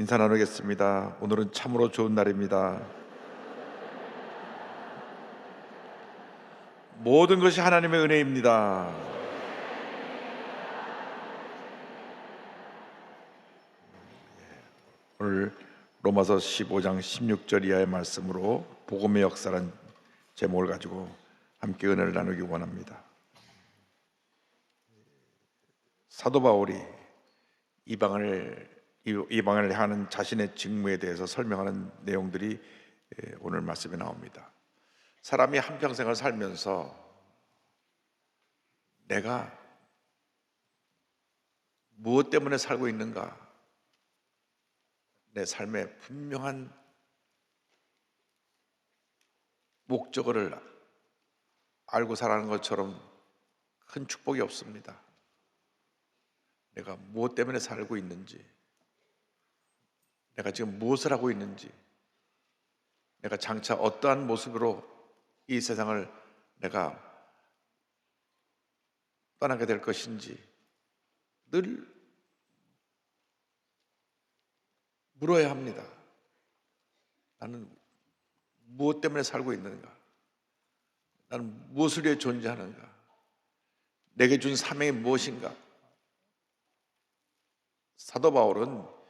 인사 나누겠습니다. 오늘은 참으로 좋은 날입니다. 모든 것이 하나님의 은혜입니다. 오늘 로마서 15장 16절 이하의 말씀으로 복음의 역사라는 제목을 가지고 함께 은혜를 나누기 원합니다. 사도 바울이 이방을 하는 자신의 직무에 대해서 설명하는 내용들이 오늘 말씀에 나옵니다. 사람이 한평생을 살면서 내가 무엇 때문에 살고 있는가, 내 삶의 분명한 목적을 알고 살아가는 것처럼 큰 축복이 없습니다. 내가 무엇 때문에 살고 있는지, 내가 지금 무엇을 하고 있는지, 내가 장차 어떠한 모습으로 이 세상을 내가 떠나게 될 것인지 늘 물어야 합니다. 나는 무엇 때문에 살고 있는가? 나는 무엇을 위해 존재하는가? 내게 준 사명이 무엇인가? 사도 바울은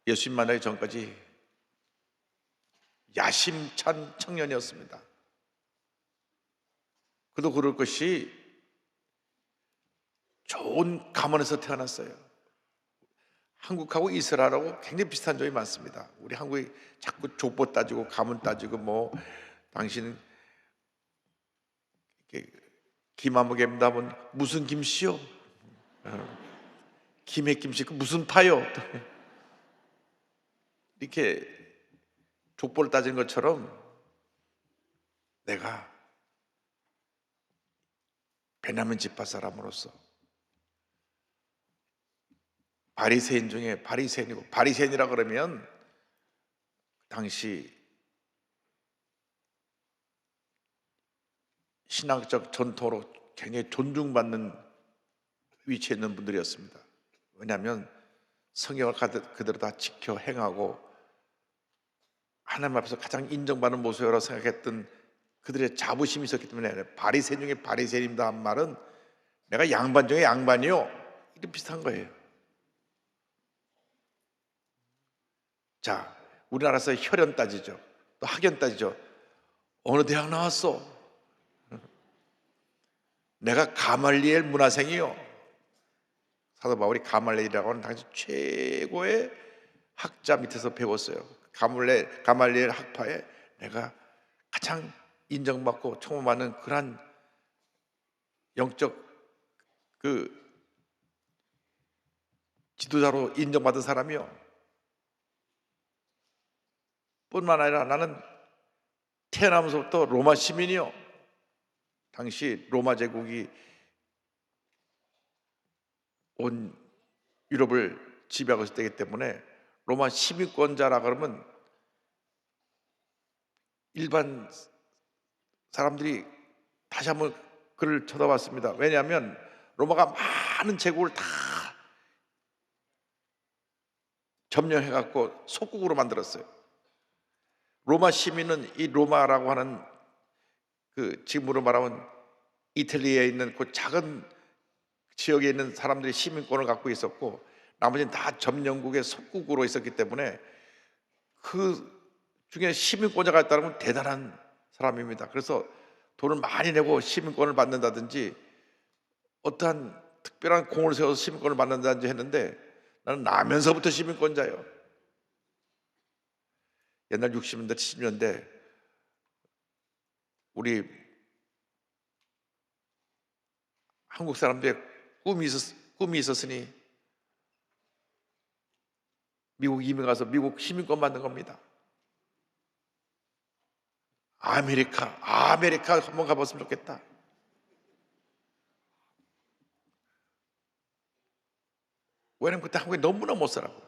예수님 만나기 전까지 야심찬 청년이었습니다. 그도 그럴 것이 좋은 가문에서 태어났어요. 한국하고 이스라엘하고 굉장히 비슷한 점이 많습니다. 우리 한국이 자꾸 족보 따지고 가문 따지고 당신은 김한복입니다 하면 무슨 김씨요? 김해 김씨 그 무슨 파요? 이렇게 족보를 따지는 것처럼 내가 베냐민 지파 사람으로서 바리새인 중에 바리새인이고, 바리새인이라 그러면 당시 신학적 전통으로 굉장히 존중받는 위치에 있는 분들이었습니다. 왜냐하면 성경을 그대로 다 지켜 행하고 하나님 앞에서 가장 인정받는 모습이라고 생각했던 그들의 자부심이 있었기 때문에 바리새인 중에 바리새인입니다 한 말은 내가 양반 중에 양반이요, 이렇게 비슷한 거예요. 자, 우리나라에서 혈연 따지죠, 또 학연 따지죠. 어느 대학 나왔어? 내가 가말리엘 문화생이요. 사도 바울이 가말리엘이라고 하는 당시 최고의 학자 밑에서 배웠어요. 가말리엘 학파에 내가 가장 인정받고 총무받는 그러한 영적 그 지도자로 인정받은 사람이요. 뿐만 아니라 나는 태어나면서부터 로마 시민이요. 당시 로마 제국이 온 유럽을 지배하고 있었기 때문에 로마 시민권자라 그러면 일반 사람들이 다시 한번 그를 쳐다봤습니다. 왜냐하면 로마가 많은 제국을 다 점령해갖고 속국으로 만들었어요. 로마 시민은 이 로마라고 하는 그 지금으로 말하면 이탈리아에 있는 그 작은 지역에 있는 사람들이 시민권을 갖고 있었고 나머지는 다 점령국의 속국으로 있었기 때문에 그 중에 시민권자가 있다는 건 대단한 사람입니다. 그래서 돈을 많이 내고 시민권을 받는다든지 어떠한 특별한 공을 세워서 시민권을 받는다든지 했는데 나는 나면서부터 시민권자예요. 옛날 60년대 70년대 우리 한국 사람들의 꿈이 있었으니 미국 이민 가서 미국 시민권 받는 겁니다. 아메리카 한번 가봤으면 좋겠다. 왜냐면 그때 한국이 너무나 못 살았고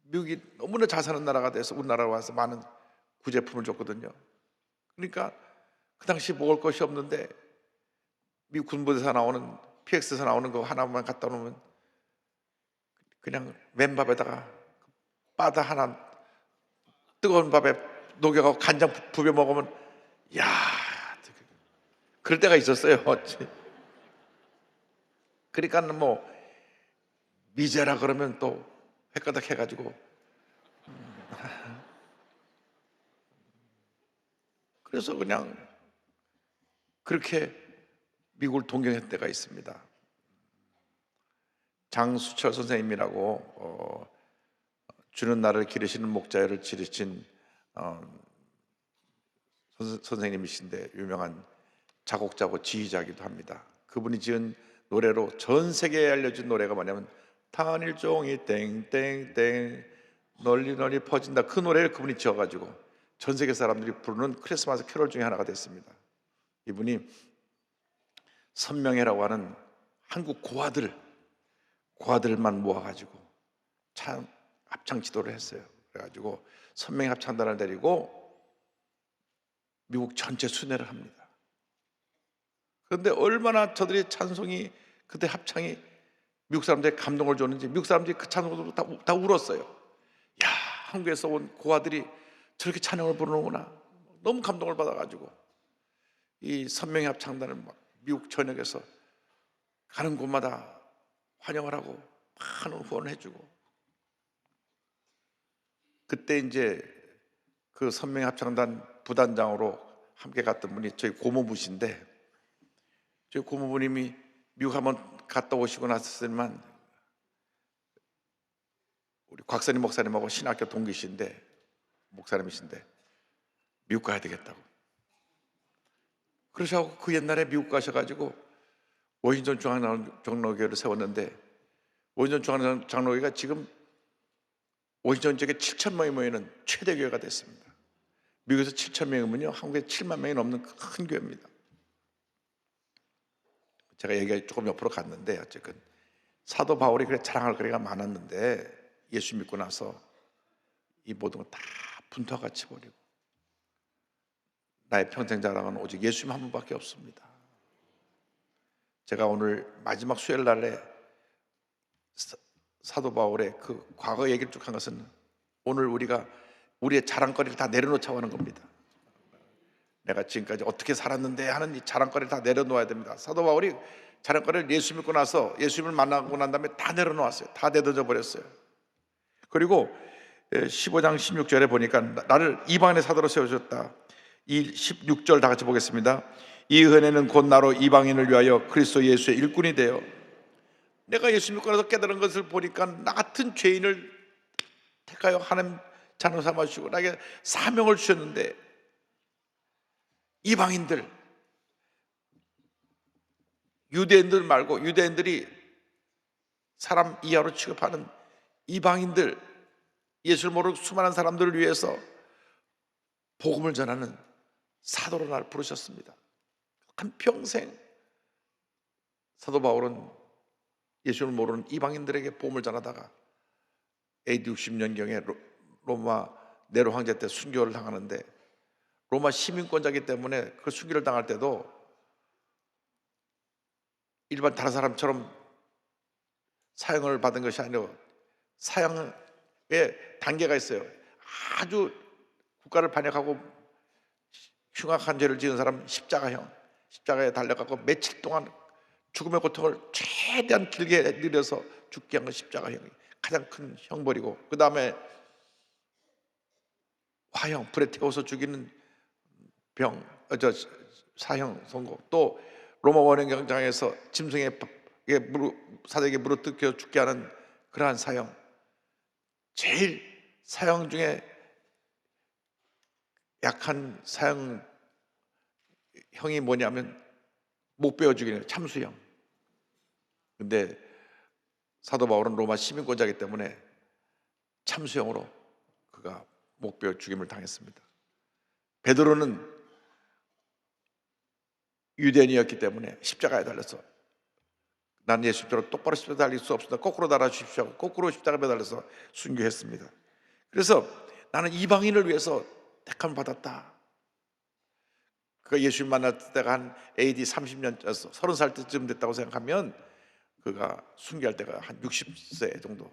미국이 너무나 잘 사는 나라가 돼서 우리나라로 와서 많은 구제품을 줬거든요. 그러니까 그 당시 먹을 것이 없는데 미국 군부대에서 나오는 PX에서 나오는 거 하나만 갖다 놓으면 그냥 맨밥에다가 바다 하나 뜨거운 밥에 녹여가고 간장 부벼 먹으면 야, 그럴 때가 있었어요. 그러니까는 뭐 미제라 그러면 또 헷가닥 해가지고, 그래서 그냥 그렇게 미국을 동경했을 때가 있습니다. 장수철 선생님이라고 주는 나를 기르시는 목자를 지르신 선생님이신데 유명한 작곡자고 지휘자이기도 합니다. 그분이 지은 노래로 전 세계에 알려진 노래가 뭐냐면 단일종이 땡땡땡 널리 널리 퍼진다. 그 노래를 그분이 지어가지고 전 세계 사람들이 부르는 크리스마스 캐롤 중에 하나가 됐습니다. 이분이 선명회라고 하는 한국 고아들만 모아가지고 참 합창 지도를 했어요. 그래가지고 선명회 합창단을 데리고 미국 전체 순회를 합니다. 그런데 얼마나 저들의 찬송이, 그때 합창이 미국 사람들의 감동을 줬는지 미국 사람들이 그 찬송을 다 울었어요. 야, 한국에서 온 고아들이 저렇게 찬양을 부르는구나. 너무 감동을 받아가지고 이 선명회 합창단을 막 미국 전역에서 가는 곳마다 환영을 하고 많은 후원을 해주고, 그때 이제 그 선명회 합창단 부단장으로 함께 갔던 분이 저희 고모부신데, 저희 고모부님이 미국 한번 갔다 오시고 났었지만 우리 곽선희 목사님하고 신학교 동기신데 목사님이신데 미국 가야 되겠다고 그러셔서 그 옛날에 미국 가셔가지고 워싱턴 중앙장로교회를 세웠는데, 워싱턴 중앙장로교회가 지금 워싱턴 지역에 7천 명이 모이는 최대 교회가 됐습니다. 미국에서 7천 명이면요 한국에 7만 명이 넘는 큰 교회입니다. 제가 얘기가 조금 옆으로 갔는데, 어쨌든 사도 바울이 그래 자랑할 거리가 많았는데 예수 믿고 나서 이 모든 걸 다 분투같이 버리고 나의 평생 자랑은 오직 예수님 한 분밖에 없습니다. 제가 오늘 마지막 수요일 날에 사도 바울의 그 과거 얘기를 쭉 한 것은 오늘 우리가 우리의 자랑거리를 다 내려놓자고 하는 겁니다. 내가 지금까지 어떻게 살았는데 하는 이 자랑거리를 다 내려놓아야 됩니다. 사도 바울이 자랑거리를 예수 믿고 나서 예수님을 만나고 난 다음에 다 내려놓았어요. 다 내던져 버렸어요. 그리고 15장 16절에 보니까 나를 이방인의 사도로 세워줬다. 이 16절 다 같이 보겠습니다. 이 은혜는 곧 나로 이방인을 위하여 그리스도 예수의 일꾼이 되어, 내가 예수 믿고 나서 깨달은 것을 보니까 나 같은 죄인을 택하여 하나님 자녀 삼아주시고 나에게 사명을 주셨는데, 이방인들, 유대인들 말고 유대인들이 사람 이하로 취급하는 이방인들, 예수를 모르는 수많은 사람들을 위해서 복음을 전하는 사도로 날 부르셨습니다. 한평생 사도 바울은 예수를 모르는 이방인들에게 복음을 전하다가 AD 60년경에 로마 네로 황제 때 순교를 당하는데, 로마 시민권자이기 때문에 그 순교를 당할 때도 일반 다른 사람처럼 사형을 받은 것이 아니고 사형에 단계가 있어요. 아주 국가를 반역하고 흉악한 죄를 지은 사람 십자가에 달려가고 며칠 동안 죽음의 고통을 최대한 길게 느려서 죽게 한 건 십자가형이 가장 큰 형벌이고, 그 다음에 화형, 불에 태워서 죽이는 사형 선고, 또 로마 원형경장에서 짐승의 사대에게 물어뜯겨 죽게 하는 그러한 사형, 제일 사형 중에 약한 사형형이 뭐냐면 못 베어 죽이는 참수형. 근데 사도 바울은 로마 시민권자이기 때문에 참수형으로 그가 못 베어 죽임을 당했습니다. 베드로는 유대인이었기 때문에 십자가에 달려서 난 예수님처럼 똑바로 십자가에 달릴 수 없습니다. 거꾸로 달아주십시오. 거꾸로 십자가에 달려서 순교했습니다. 그래서 나는 이방인을 위해서 택함을 받았다. 그가 예수님 만났을 때가 한 AD 30년, 30살 때쯤 됐다고 생각하면 그가 순교할 때가 한 60세 정도,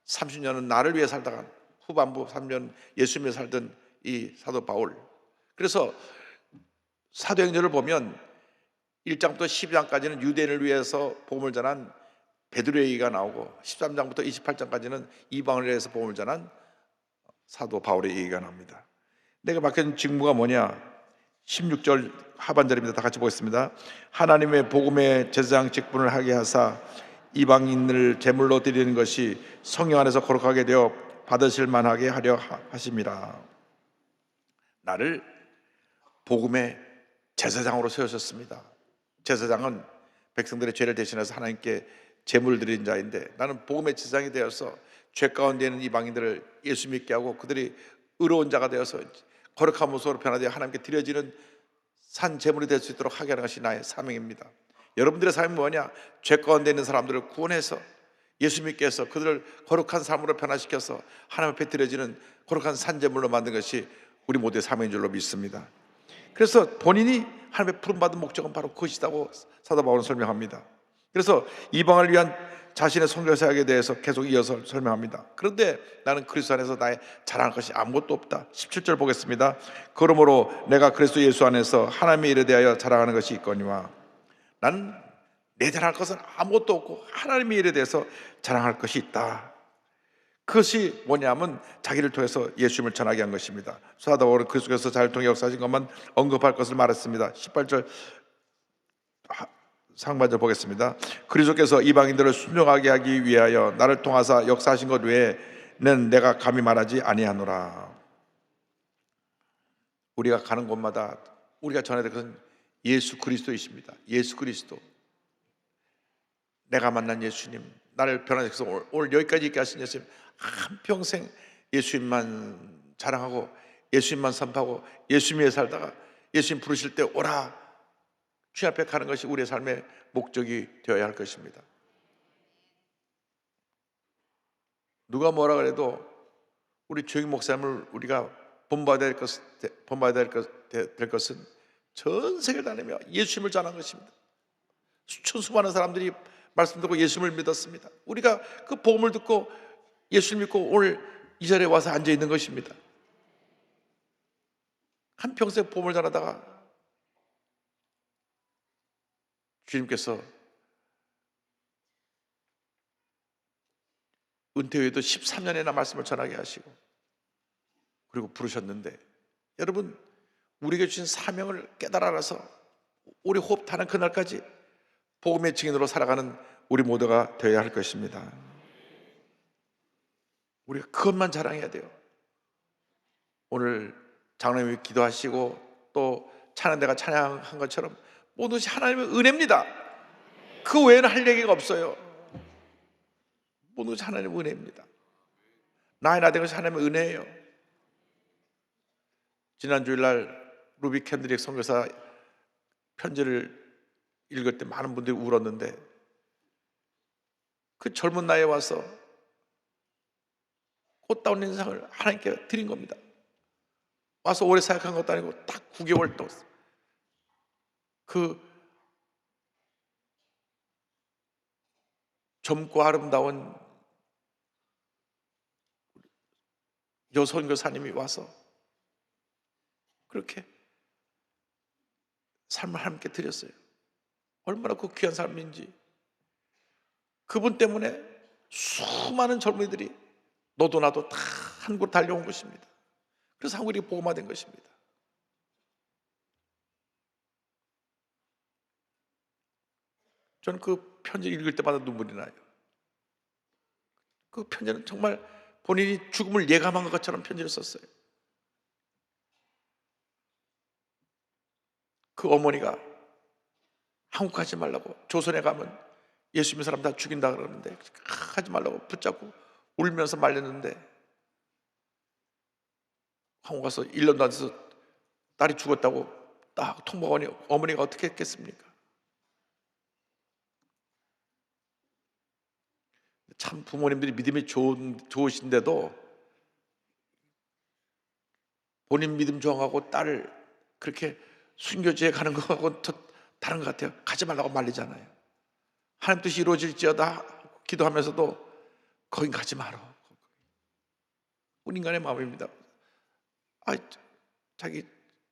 30년은 나를 위해 살다가 후반부 3년 예수님이 살던 이 사도 바울. 그래서 사도행전을 보면 1장부터 12장까지는 유대인을 위해서 복음을 전한 베드로의 얘기가 나오고 13장부터 28장까지는 이방을 위해서 복음을 전한 사도 바울의 얘기가 나옵니다. 내가 맡겨진 직무가 뭐냐? 16절 하반절입니다. 다 같이 보겠습니다. 하나님의 복음의 제사장 직분을 하게 하사 이방인을 제물로 드리는 것이 성령 안에서 거룩하게 되어 받으실 만하게 하려 하심이라. 나를 복음의 제사장으로 세우셨습니다. 제사장은 백성들의 죄를 대신해서 하나님께 제물을 드리는 자인데, 나는 복음의 제사장이 되어서 죄 가운데 있는 이방인들을 예수 믿게 하고 그들이 의로운 자가 되어서 거룩한 모습으로 변화되어 하나님께 드려지는 산 제물이 될 수 있도록 하게 하는 것이 나의 사명입니다. 여러분들의 삶이 뭐냐? 죄 가운데 있는 사람들을 구원해서 예수 믿게 해서 그들을 거룩한 삶으로 변화시켜서 하나님 앞에 드려지는 거룩한 산 제물로 만든 것이 우리 모두의 사명인 줄로 믿습니다. 그래서 본인이 하나님의 부름받은 목적은 바로 그것이라고 사도 바울은 설명합니다. 그래서 이방을 위한 자신의 선교 사역에 대해서 계속 이어서 설명합니다. 그런데 나는 그리스도 안에서 나의 자랑할 것이 아무것도 없다. 17절 보겠습니다. 그러므로 내가 그리스도 예수 안에서 하나님의 일에 대하여 자랑하는 것이 있거니와. 나는 내 자랑할 것은 아무것도 없고 하나님의 일에 대해서 자랑할 것이 있다. 그것이 뭐냐면 자기를 통해서 예수님을 전하게 한 것입니다. 사도 바울은 그리스도께서 자기를 통해 역사하신 것만 언급할 것을 말했습니다. 18절 상반절 보겠습니다. 그리스도께서 이방인들을 순종하게 하기 위하여 나를 통하사 역사하신 것 외에는 내가 감히 말하지 아니하노라. 우리가 가는 곳마다 우리가 전해야 될 것은 예수 그리스도이십니다. 예수 그리스도. 내가 만난 예수님, 나를 변화시켜서 오늘 여기까지 있게 하신 예수님, 한평생 예수님만 자랑하고 예수님만 선포하고 예수님 위해 살다가 예수님 부르실 때 오라, 주님 앞에 가는 것이 우리의 삶의 목적이 되어야 할 것입니다. 누가 뭐라 그래도 우리 조영 목사님을 우리가 본받아야 될 것은 전 세계를 다니며 예수님을 전한 것입니다. 수천 수많은 사람들이 말씀 듣고 예수님을 믿었습니다. 우리가 그 복음을 듣고 예수를 믿고 오늘 이 자리에 와서 앉아 있는 것입니다. 한평생 복음을 전하다가 주님께서 은퇴 후에도 13년이나 말씀을 전하게 하시고 그리고 부르셨는데, 여러분 우리에게 주신 사명을 깨달아 알아서 우리 호흡 타는 그날까지 복음의 증인으로 살아가는 우리 모두가 되어야 할 것입니다. 우리가 그것만 자랑해야 돼요. 오늘 장로님이 기도하시고 또 찬양대가 찬양한 것처럼 모든 것이 하나님의 은혜입니다. 그 외에는 할 얘기가 없어요. 모든 것이 하나님의 은혜입니다. 나의 나된 것이 하나님의 은혜예요. 지난 주일날 루비 캔드릭 선교사 편지를 읽을 때 많은 분들이 울었는데, 그 젊은 나이에 와서 꽃다운 인상을 하나님께 드린 겁니다. 와서 오래 사역한 것도 아니고 딱 9개월 또 그 젊고 아름다운 여선교사님이 와서 그렇게 삶을 하나님께 드렸어요. 얼마나 그 귀한 삶인지. 그분 때문에 수많은 젊은이들이 너도 나도 다 한국 달려온 것입니다. 그래서 한국이 복음화된 것입니다. 저는 그 편지 읽을 때마다 눈물이 나요. 그 편지는 정말 본인이 죽음을 예감한 것처럼 편지를 썼어요. 그 어머니가 한국 가지 말라고, 조선에 가면 예수 믿는 사람 다 죽인다 그러는데 하지 말라고 붙잡고 울면서 말렸는데, 한국 가서 1년도 안 돼서 딸이 죽었다고 딱 통보하니 어머니가 어떻게 했겠습니까? 참 부모님들이 믿음이 좋으신데도 본인 믿음 저항하고 딸을 그렇게 순교지에 가는 거하고는 다른 것 같아요. 가지 말라고 말리잖아요. 하나님 뜻이 이루어질지어다 기도하면서도 거긴 가지 마라. 우리 인간의 마음입니다. 아, 자기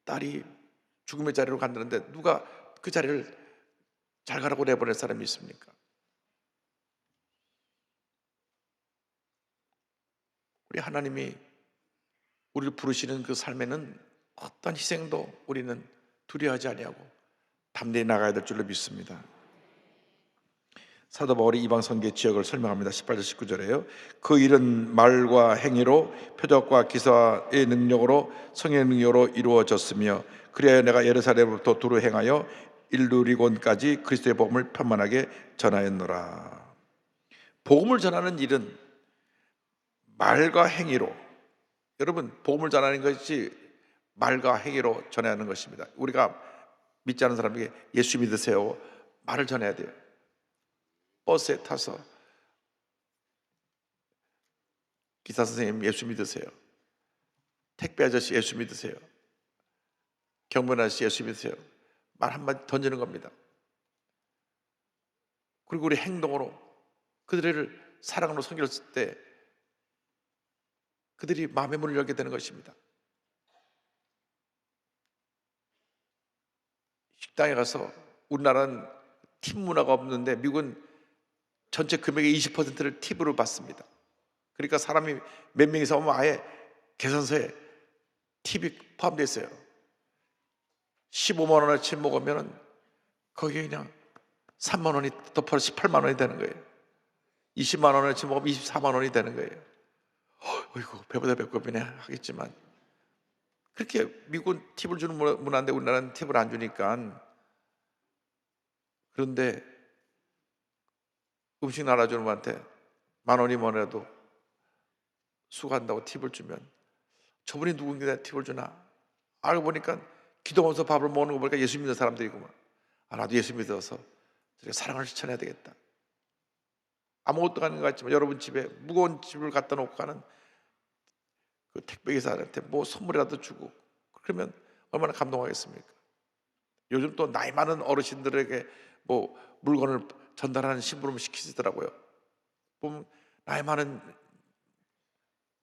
딸이 죽음의 자리로 간다는데 누가 그 자리를 잘 가라고 내보낼 사람이 있습니까? 우리 하나님이 우리를 부르시는 그 삶에는 어떤 희생도 우리는 두려워하지 아니하고 담대히 나가야 될 줄로 믿습니다. 사도 바울이 이방 선교의 지역을 설명합니다. 18절 19절에요. 그 일은 말과 행위로 표적과 기사의 능력으로 성령의 능력으로 이루어졌으며 그래야 내가 예루살렘으로부터 두루 행하여 일루리곤까지 그리스도의 복음을 편만하게 전하였노라. 복음을 전하는 일은 말과 행위로, 여러분 복음을 전하는 것이 말과 행위로 전해야 하는 것입니다. 우리가 믿지 않는 사람에게 예수 믿으세요 말을 전해야 돼요. 버스에 타서 기사 선생님 예수 믿으세요, 택배 아저씨 예수 믿으세요, 경비 아저씨 예수 믿으세요 말 한마디 던지는 겁니다. 그리고 우리 행동으로 그들을 사랑으로 섬겼을 때 그들이 마음의 문을 열게 되는 것입니다. 식당에 가서 우리나라는 팁 문화가 없는데 미국은 전체 금액의 20%를 팁으로 받습니다. 그러니까 사람이 몇 명이서 오면 아예 계산서에 팁이 포함되어 있어요. 15만 원어치 먹으면 거기에 그냥 3만 원이 덮어 18만 원이 되는 거예요. 20만 원어치 먹으면 24만 원이 되는 거예요. 어이구 배보다 배꼽이네 하겠지만, 그렇게 미국은 팁을 주는 문화인데 우리나라는 팁을 안 주니까. 그런데 음식 나눠주는 분한테 만 원이 뭐라도 수고한다고 팁을 주면 저분이 누군데 팁을 주나? 알고 보니까 기도하면서 밥을 먹는 거 보니까 예수 믿는 사람들이구만. 아, 나도 예수 믿어서 사랑을 실천해야 되겠다. 아무것도 아닌 것 같지만 여러분 집에 무거운 집을 갖다 놓고 가는 그 택배기사한테 뭐 선물이라도 주고 그러면 얼마나 감동하겠습니까? 요즘 또 나이 많은 어르신들에게 뭐 물건을 전달하는 심부름 시키시더라고요. 보면 나이 많은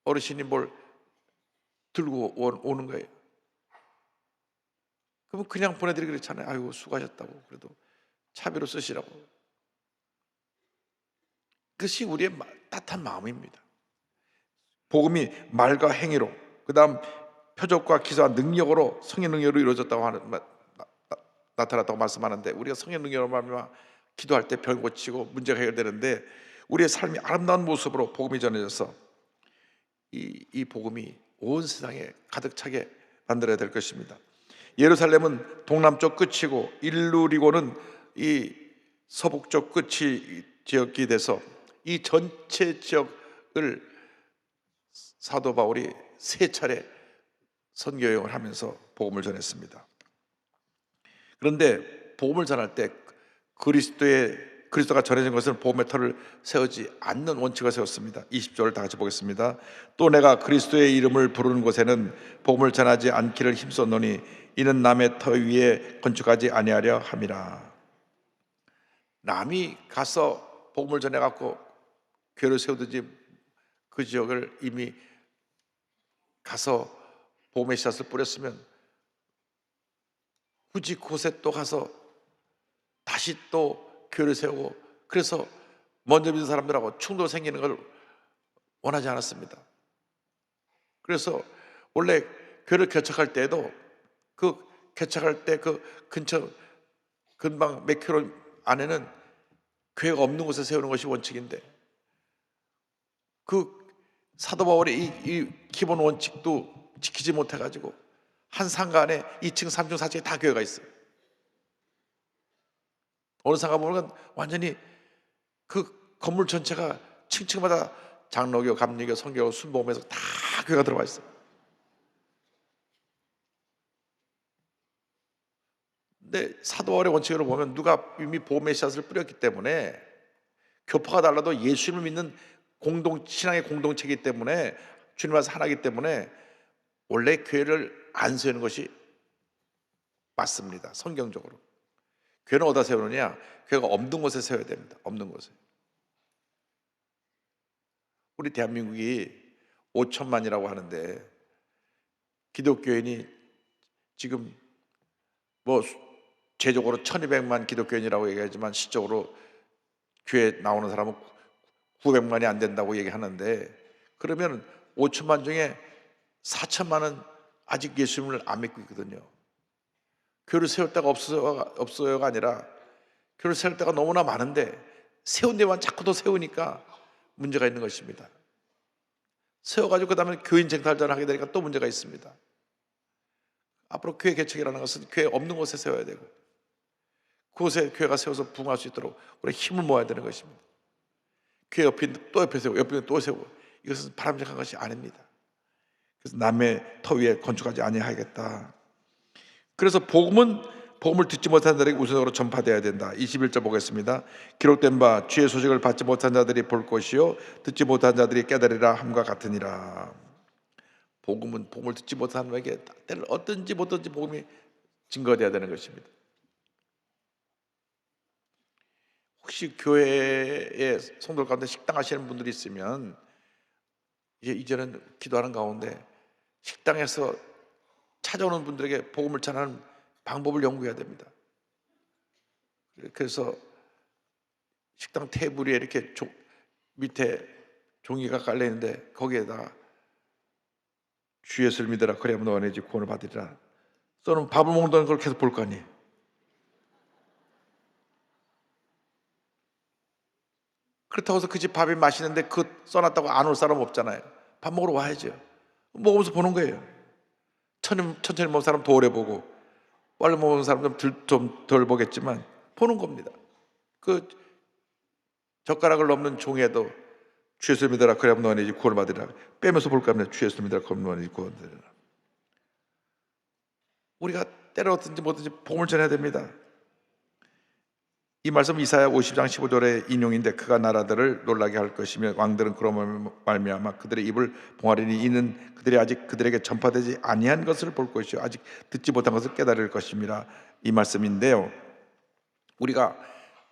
어르신이 뭘 들고 오는 거예요. 그러면 그냥 보내드리기 그렇잖아요. 아이고 수고하셨다고, 그래도 차비로 쓰시라고. 그것이 우리의 따뜻한 마음입니다. 복음이 말과 행위로, 그 다음 표적과 기사와 능력으로, 성의 능력으로 이루어졌다고 하는, 나타났다고 말씀하는데, 우리가 성의 능력으로 말미암아 기도할 때 병 고치고 문제가 해결되는데, 우리의 삶이 아름다운 모습으로 복음이 전해져서 이 복음이 온 세상에 가득 차게 만들어야 될 것입니다. 예루살렘은 동남쪽 끝이고 일루리고는 이 서북쪽 끝이 지역이 돼서 이 전체 지역을 사도 바울이 3차례 선교 여행을 하면서 복음을 전했습니다. 그런데 복음을 전할 때 그리스도가 전해진 것은 복음의 터를 세우지 않는 원칙을 세웠습니다. 20절을 다 같이 보겠습니다. 또 내가 그리스도의 이름을 부르는 곳에는 복음을 전하지 않기를 힘썼노니 이는 남의 터 위에 건축하지 아니하려 함이라. 남이 가서 복음을 전해갖고 교회를 세우든지 그 지역을 이미 가서 복음의 씨앗을 뿌렸으면 굳이 그곳에 또 가서 다시 또 교회를 세우고, 그래서 먼저 믿은 사람들하고 충돌 생기는 걸 원하지 않았습니다. 그래서 원래 교회를 개척할 때에도 그 개척할 때 그 근처 근방 몇 킬로 안에는 교회가 없는 곳에 세우는 것이 원칙인데, 그 사도 바울의 이 기본 원칙도 지키지 못해가지고 한 상가 안에 2층, 3층, 4층에 다 교회가 있어요. 어느 상가 보면 완전히 그 건물 전체가 층층마다 장로교, 감리교, 성교, 순복음에서 다 교회가 들어가 있어요. 근데 사도 바울의 원칙으로 보면 누가 이미 복음의 씨앗을 뿌렸기 때문에 교파가 달라도 예수님을 믿는 신앙의 공동체이기 때문에, 주님 안에서 하나이기 때문에 원래 교회를 안 세우는 것이 맞습니다. 성경적으로. 교회는 어디다 세우느냐? 교회가 없는 곳에 세워야 됩니다. 없는 곳에. 우리 대한민국이 5천만이라고 하는데 기독교인이 지금 뭐 제적으로 1200만 기독교인이라고 얘기하지만 실적으로 교회 나오는 사람은 900만이 안 된다고 얘기하는데, 그러면 5천만 중에 4천만은 아직 예수님을 안 믿고 있거든요. 교회를 세울 데가 없어요가 아니라 교회를 세울 데가 너무나 많은데 세운 데만 자꾸 더 세우니까 문제가 있는 것입니다. 세워가지고 그 다음에 교인 쟁탈전을 하게 되니까 또 문제가 있습니다. 앞으로 교회 개척이라는 것은 교회 없는 곳에 세워야 되고, 그곳에 교회가 세워서 부흥할 수 있도록 우리 힘을 모아야 되는 것입니다. 교회 옆에 또 옆에 세우고 옆에 또 세우고, 이것은 바람직한 것이 아닙니다. 그래서 남의 터 위에 건축하지 아니하겠다. 그래서 복음을 듣지 못한 자들에게 우선적으로 전파되어야 된다. 21절 보겠습니다. 기록된 바 주의 소식을 받지 못한 자들이 볼 것이요 듣지 못한 자들이 깨달으리라 함과 같으니라. 복음을 듣지 못한 사람에게 때를 어떤지 못든지 복음이 증거되어야 되는 것입니다. 혹시 교회에 성도들 가운데 식당 하시는 분들이 있으면 이제는 기도하는 가운데 식당에서 찾아오는 분들에게 복음을 전하는 방법을 연구해야 됩니다. 그래서 식당 테이블 위에 이렇게 밑에 종이가 깔려 있는데 거기에다가 주 예수를 믿어라 그래야만 너네 집 구원을 받으리라 써놓으면 밥을 먹는다는 걸 계속 볼 거 아니에요. 그렇다고 해서 그 집 밥이 맛있는데 그 써놨다고 안 올 사람 없잖아요. 밥 먹으러 와야죠. 먹으면서 보는 거예요. 천천히 먹는 사람 더 오래 보고, 빨리 먹는 사람 좀 덜 보겠지만 보는 겁니다. 그 젓가락을 넘는 종에도 주 예수 믿어라 그래야 너네 집 구원을 받으리라 빼면서 볼까 하면 주 예수 믿어라 그럼 너네 집 구원을 받으리라. 우리가 때려 어든지 뭐든지 복음을 전해야 됩니다. 이 말씀 이사야 50장 15절의 인용인데 그가 나라들을 놀라게 할 것이며 왕들은 그로 말미암아 그들의 입을 봉하리니 이는 그들이 아직 그들에게 전파되지 아니한 것을 볼 것이요 아직 듣지 못한 것을 깨달을 것입니다. 이 말씀인데요, 우리가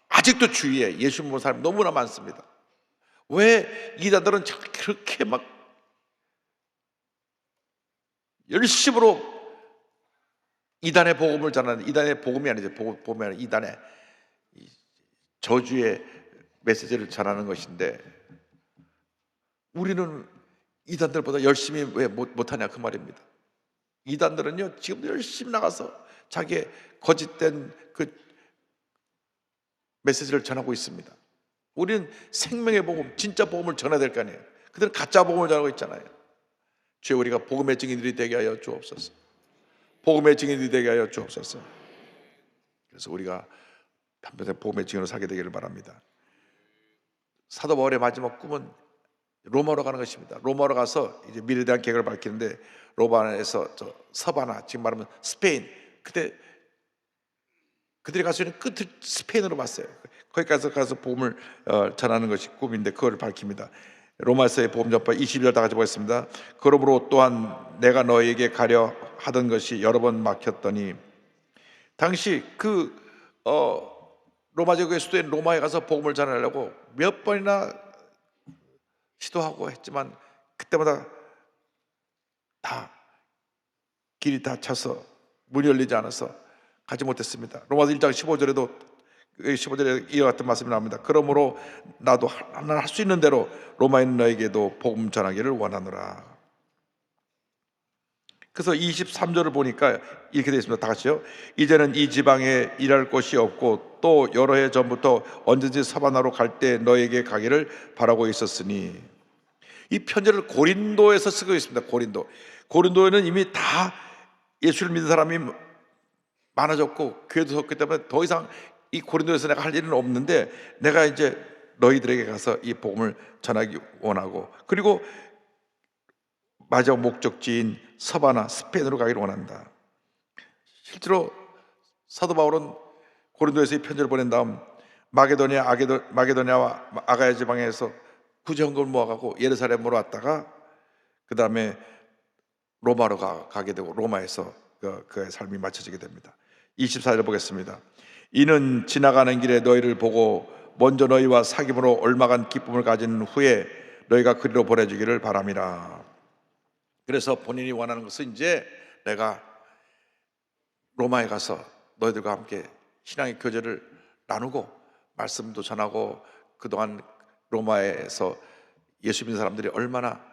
아직도 주위에 예수 믿는 사람이 너무나 많습니다. 왜 이단들은 그렇게 막 열심으로 이단의 복음을 전하는, 이단의 복음이 아니죠, 복음이 아니라 이단의 저주의 메시지를 전하는 것인데, 우리는 이단들보다 열심히 왜 못하냐 그 말입니다. 이단들은요 지금도 열심히 나가서 자기의 거짓된 그 메시지를 전하고 있습니다. 우리는 생명의 복음, 진짜 복음을 전해야 될 거 아니에요. 그들은 가짜 복음을 전하고 있잖아요. 주여 우리가 복음의 증인들이 되게 하여 주옵소서. 복음의 증인들이 되게 하여 주옵소서. 그래서 우리가 한평생 복음의 증인으로 살게 되기를 바랍니다. 사도 바울의 마지막 꿈은 로마로 가는 것입니다. 로마로 가서 이제 미래에 대한 계획을 밝히는데, 로마에서 서바나, 지금 말하면 스페인, 그때 그들이 갈 수 있는 끝을 스페인으로 봤어요. 거기까지 가서 복음을 전하는 것이 꿈인데 그걸 밝힙니다. 로마서의 복음 전파 22절 다 같이 보겠습니다. 그러므로 또한 내가 너에게 가려 하던 것이 여러 번 막혔더니, 당시 로마 제국의 수도인 로마에 가서 복음을 전하려고 몇 번이나 시도하고 했지만 그때마다 다 길이 닫혀서 문이 열리지 않아서 가지 못했습니다. 로마서 1장 15절에 이와 같은 말씀이 나옵니다. 그러므로 나도 할 수 있는 대로 로마에 있는 너에게도 복음 전하기를 원하노라. 그래서 23절을 보니까 이렇게 되어 있습니다. 다 같이요. 이제는 이 지방에 일할 곳이 없고 또 여러 해 전부터 언제든지 서바나로 갈 때 너에게 가기를 바라고 있었으니, 이 편지를 고린도에서 쓰고 있습니다. 고린도에는 이미 다 예수를 믿는 사람이 많아졌고 교회도 섰기 때문에 더 이상 이 고린도에서 내가 할 일은 없는데, 내가 이제 너희들에게 가서 이 복음을 전하기 원하고, 그리고 마지막 목적지인 서바나 스페인으로 가기를 원한다. 실제로 사도 바울은 고린도에서 이 편지를 보낸 다음 마게도냐와 아가야 지방에서 구제헌금을 모아가고 예루살렘으로 왔다가 그 다음에 로마로 가게 되고 로마에서 그의 삶이 마쳐지게 됩니다. 24절 보겠습니다. 이는 지나가는 길에 너희를 보고 먼저 너희와 사귐으로 얼마간 기쁨을 가진 후에 너희가 그리로 보내주기를 바람이라. 그래서 본인이 원하는 것은 이제 내가 로마에 가서 너희들과 함께 신앙의 교제를 나누고 말씀도 전하고 그동안 로마에서 예수 믿는 사람들이 얼마나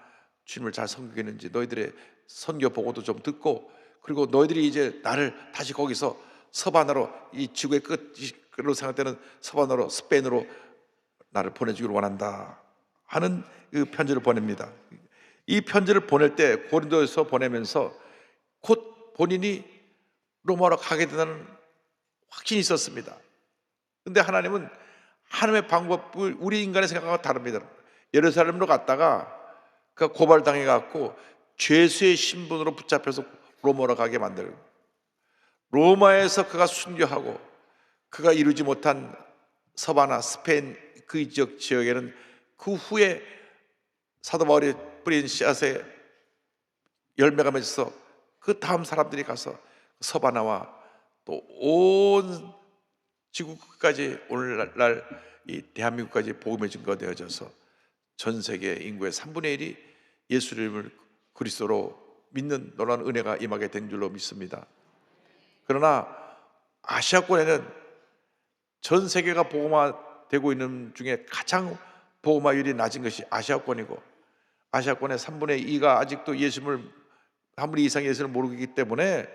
주님을 잘 섬기는지 너희들의 선교 보고도 좀 듣고, 그리고 너희들이 이제 나를 다시 거기서 서바나로, 이 지구의 끝으로 생각되는 서바나로, 스페인으로 나를 보내주기를 원한다 하는 그 편지를 보냅니다. 이 편지를 보낼 때 고린도에서 보내면서 곧 본인이 로마로 가게 된다는 확신이 있었습니다. 근데 하나님은 하나님의 방법을 우리 인간의 생각과 다릅니다. 예루살렘으로 갔다가 그가 고발당해 갖고 죄수의 신분으로 붙잡혀서 로마로 가게 만들고, 로마에서 그가 순교하고 그가 이루지 못한 서바나, 스페인 그 지역에는 그 후에 사도 바울이 뿌린 씨앗에 열매가 맺어서 그 다음 사람들이 가서 서바나와 또 온 지구 끝까지 오늘날 이 대한민국까지 복음의 증거가 되어져서 전 세계 인구의 3분의 1이 예수님을 그리스도로 믿는 놀라운 은혜가 임하게 된 줄로 믿습니다. 그러나 아시아권에는 전 세계가 복음화되고 있는 중에 가장 복음화율이 낮은 것이 아시아권이고, 아시아권의 3분의 2가 아직도 예수님을, 3분의 2 이상 예수를 모르기 때문에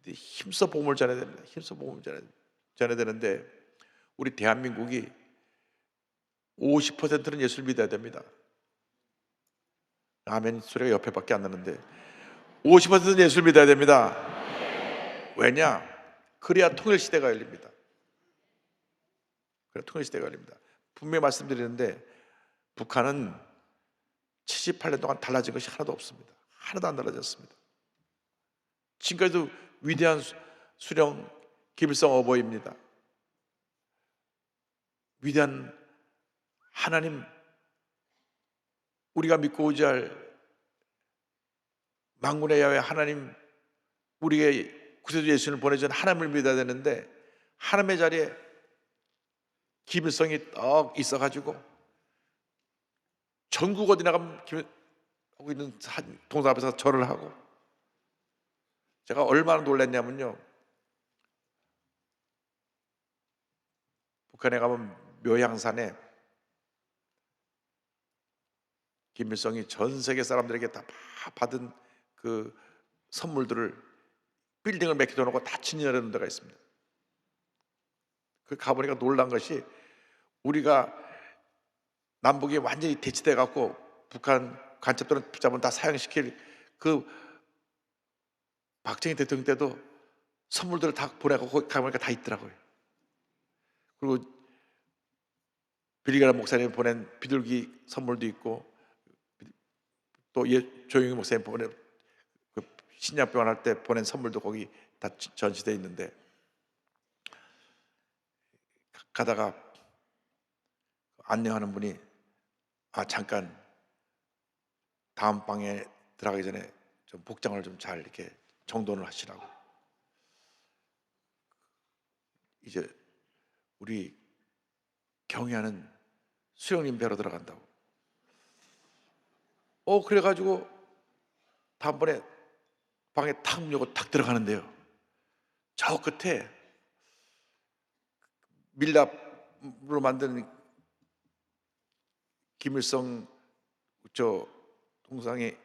힘써 복음을 전해야 됩니다. 힘써 복음을 전해야 되는데 우리 대한민국이 50%는 예수를 믿어야 됩니다. 아멘 소리가 옆에밖에 안 나는데 50%는 예수를 믿어야 됩니다. 왜냐? 그래야 통일시대가 열립니다. 그래야 통일시대가 열립니다. 분명히 말씀드리는데 북한은 78년 동안 달라진 것이 하나도 없습니다. 하나도 안 달라졌습니다. 지금까지도 위대한 수령 김일성 어버이입니다. 위대한 하나님, 우리가 믿고 의지할 만군의 야훼 하나님, 우리의 구세주 예수님을 보내준 하나님을 믿어야 되는데 하나님의 자리에 김일성이 떡 있어가지고 전국 어디 나가면 하고 있는 동상 앞에서 절을 하고, 제가 얼마나 놀랐냐면요, 북한에 가면 묘향산에 김일성이 전 세계 사람들에게 다 받은 그 선물들을 빌딩을 몇 개 놓고 다 진열하는 데가 있습니다. 그 가보니까 놀란 것이, 우리가 남북이 완전히 대치돼 갖고 북한 간첩들은 붙잡으면 다 사형시킬 그 박정희 대통령 때도 선물들을 다 보내고 거기 가보니까 다 있더라고요. 그리고 빌리그람 목사님 보낸 비둘기 선물도 있고, 또 조영희 목사님 보낸 그 신약병원 할 때 보낸 선물도 거기 다 전시되어 있는데, 가다가 안내하는 분이 잠깐 다음 방에 들어가기 전에 좀 복장을 좀 잘 이렇게 정돈을 하시라고. 이제 우리 경애하는 수령님 뵈러 들어간다고. 그래가지고 다음번에 방에 탁 문 열고 탁 들어가는데요, 저 끝에 밀랍으로 만든 김일성 저 동상이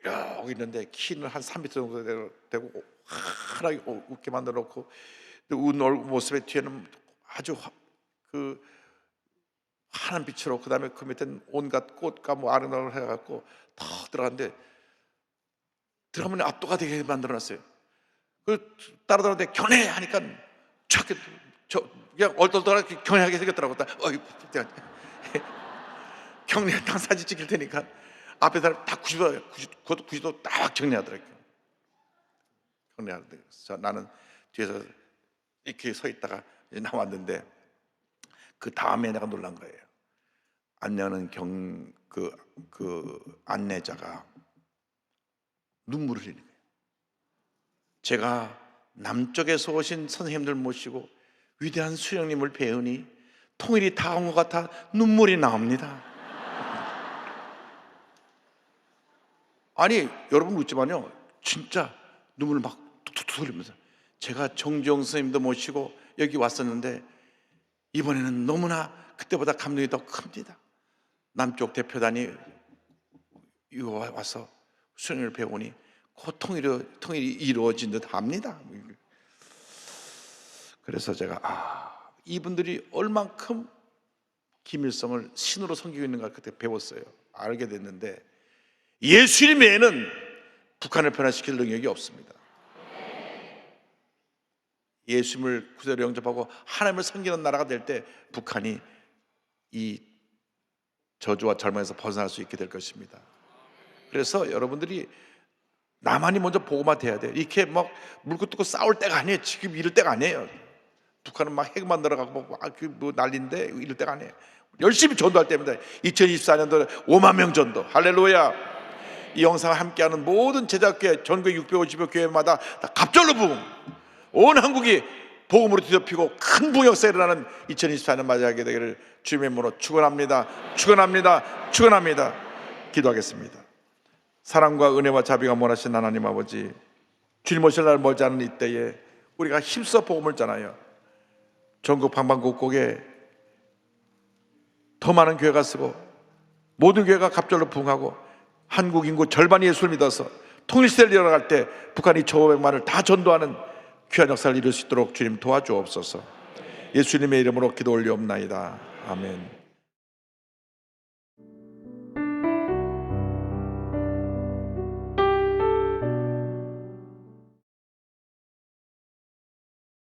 여기 있는데 키는 한 3m 정도 되고 환하게 웃게 만들어 놓고, 웃는 얼굴 모습의 뒤에는 아주 그 환한 빛으로, 그 다음에 그 밑에는 온갖 꽃과 뭐 아름다움을 해갖고 다 들어갔는데, 들어가면 압도가 되게 만들어놨어요. 그 따라들었는데 견해 하니까 그냥 얼떨떨하게 견해하게 생겼더라고. 경례 딱 사진 찍힐 테니까 앞에 사람 다 90도, 그것도 90도 딱 경례하더라고요. 경례하는데 나는 뒤에서 이렇게 서 있다가 이제 나왔는데, 그 다음에 내가 놀란 거예요. 안내하는 그 안내자가 눈물을 흘리는 거예요. 제가 남쪽에서 오신 선생님들 모시고 위대한 수령님을 배우니 통일이 다온 것 같아 눈물이 나옵니다. 아니 여러분 묻지만요, 진짜 눈물 막 툭툭툭 흘리면서 제가 정지영 선생님도 모시고 여기 왔었는데 이번에는 너무나 그때보다 감동이 더 큽니다. 남쪽 대표단이 이거 와서 수련을 배우니 곧 통일이 이루어진 듯 합니다. 그래서 제가 이분들이 얼만큼 김일성을 신으로 섬기고 있는가 그때 배웠어요. 알게 됐는데 예수님 외에는 북한을 변화시킬 능력이 없습니다. 예수님을 구세로 영접하고 하나님을 섬기는 나라가 될 때 북한이 이 저주와 절망에서 벗어날 수 있게 될 것입니다. 그래서 여러분들이 나만이 먼저 복음화 돼야 돼요. 이렇게 막 물고 뜯고 싸울 때가 아니에요. 지금 이럴 때가 아니에요. 북한은 막 핵 만들어가고 뭐 난리인데 이럴 때가 아니에요. 열심히 전도할 때입니다. 2024년도에 5만 명 전도. 할렐루야. 이 영상을 함께하는 모든 제자교회 전국 650여 교회마다 다 갑절로 부흥, 온 한국이 복음으로 뒤덮이고 큰 부역사 일어나는 2024년 맞이하게 되기를 주님의 이름으로 축원합니다. 축원합니다. 축원합니다. 기도하겠습니다. 사랑과 은혜와 자비가 원하신 하나님 아버지, 주님 오실 날 멀지 않은 이때에 우리가 힘써 복음을 전하여 전국 방방곡곡에 더 많은 교회가 쓰고 모든 교회가 갑절로 부흥하고 한국 인구 절반이 예수를 믿어서 통일시대를 이어나갈 때 북한이 1,500만을 다 전도하는 귀한 역사를 이룰 수 있도록 주님 도와주옵소서. 예수님의 이름으로 기도 올리옵나이다. 아멘.